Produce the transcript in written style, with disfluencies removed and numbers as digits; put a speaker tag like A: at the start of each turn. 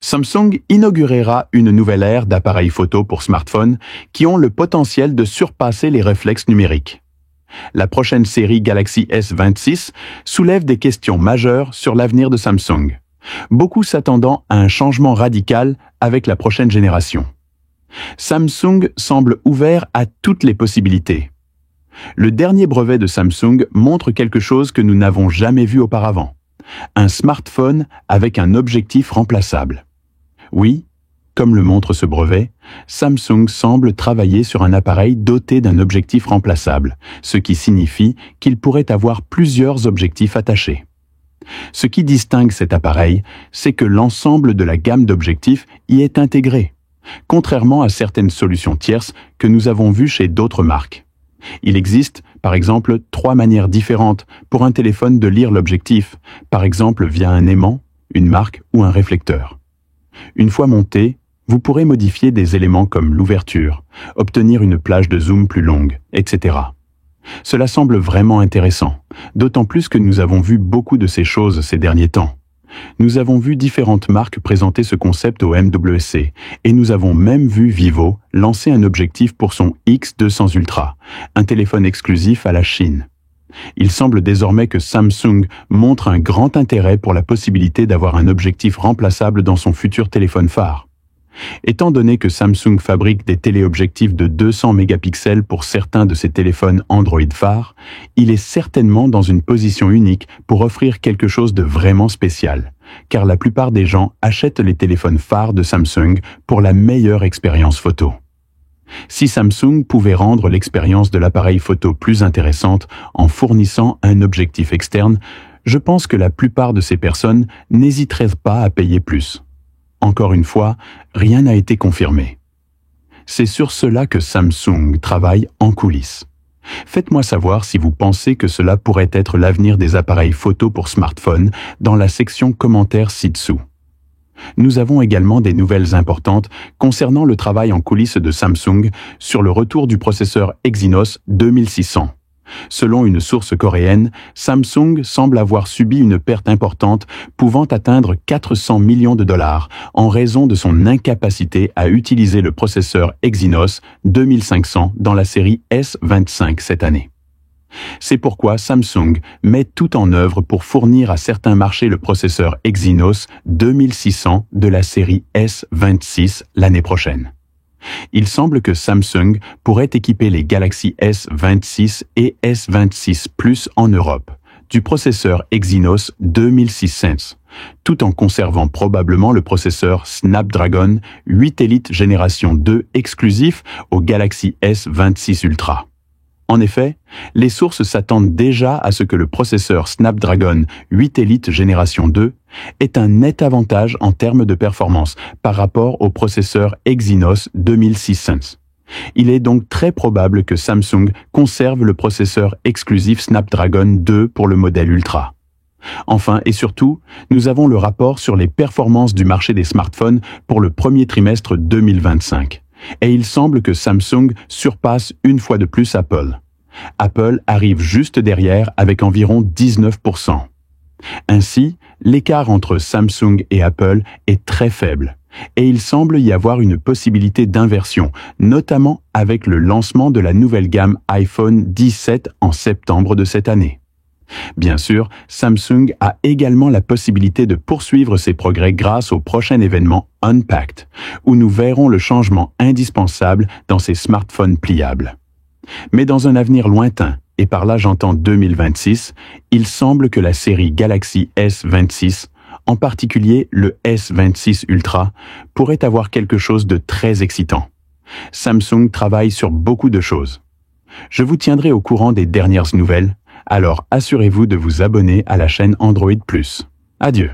A: Samsung inaugurera une nouvelle ère d'appareils photo pour smartphones qui ont le potentiel de surpasser les réflexes numériques. La prochaine série Galaxy S26 soulève des questions majeures sur l'avenir de Samsung, beaucoup s'attendant à un changement radical avec la prochaine génération. Samsung semble ouvert à toutes les possibilités. Le dernier brevet de Samsung montre quelque chose que nous n'avons jamais vu auparavant. Un smartphone avec un objectif remplaçable. Oui, comme le montre ce brevet, Samsung semble travailler sur un appareil doté d'un objectif remplaçable, ce qui signifie qu'il pourrait avoir plusieurs objectifs attachés. Ce qui distingue cet appareil, c'est que l'ensemble de la gamme d'objectifs y est intégré, contrairement à certaines solutions tierces que nous avons vues chez d'autres marques. Il existe, par exemple, 3 manières différentes pour un téléphone de lire l'objectif, par exemple via un aimant, une marque ou un réflecteur. Une fois monté, vous pourrez modifier des éléments comme l'ouverture, obtenir une plage de zoom plus longue, etc. Cela semble vraiment intéressant, d'autant plus que nous avons vu beaucoup de ces choses ces derniers temps. Nous avons vu différentes marques présenter ce concept au MWC et nous avons même vu Vivo lancer un objectif pour son X200 Ultra, un téléphone exclusif à la Chine. Il semble désormais que Samsung montre un grand intérêt pour la possibilité d'avoir un objectif remplaçable dans son futur téléphone phare. Étant donné que Samsung fabrique des téléobjectifs de 200 mégapixels pour certains de ses téléphones Android phares, il est certainement dans une position unique pour offrir quelque chose de vraiment spécial, car la plupart des gens achètent les téléphones phares de Samsung pour la meilleure expérience photo. Si Samsung pouvait rendre l'expérience de l'appareil photo plus intéressante en fournissant un objectif externe, je pense que la plupart de ces personnes n'hésiteraient pas à payer plus. Encore une fois, rien n'a été confirmé. C'est sur cela que Samsung travaille en coulisses. Faites-moi savoir si vous pensez que cela pourrait être l'avenir des appareils photo pour smartphone dans la section commentaires ci-dessous. Nous avons également des nouvelles importantes concernant le travail en coulisses de Samsung sur le retour du processeur Exynos 2600. Selon une source coréenne, Samsung semble avoir subi une perte importante pouvant atteindre 400 millions de dollars en raison de son incapacité à utiliser le processeur Exynos 2500 dans la série S25 cette année. C'est pourquoi Samsung met tout en œuvre pour fournir à certains marchés le processeur Exynos 2600 de la série S26 l'année prochaine. Il semble que Samsung pourrait équiper les Galaxy S26 et S26 Plus en Europe du processeur Exynos 2600, tout en conservant probablement le processeur Snapdragon 8 Elite génération 2 exclusif au Galaxy S26 Ultra. En effet, les sources s'attendent déjà à ce que le processeur Snapdragon 8 Elite génération 2 ait un net avantage en termes de performance par rapport au processeur Exynos 2600. Il est donc très probable que Samsung conserve le processeur exclusif Snapdragon 2 pour le modèle Ultra. Enfin et surtout, nous avons le rapport sur les performances du marché des smartphones pour le premier trimestre 2025. Et il semble que Samsung surpasse une fois de plus Apple. Apple arrive juste derrière avec environ 19%. Ainsi, l'écart entre Samsung et Apple est très faible, et il semble y avoir une possibilité d'inversion, notamment avec le lancement de la nouvelle gamme iPhone 17 en septembre de cette année. Bien sûr, Samsung a également la possibilité de poursuivre ses progrès grâce au prochain événement Unpacked, où nous verrons le changement indispensable dans ses smartphones pliables. Mais dans un avenir lointain, et par là j'entends 2026, il semble que la série Galaxy S26, en particulier le S26 Ultra, pourrait avoir quelque chose de très excitant. Samsung travaille sur beaucoup de choses. Je vous tiendrai au courant des dernières nouvelles. Alors assurez-vous de vous abonner à la chaîne Android+. Adieu.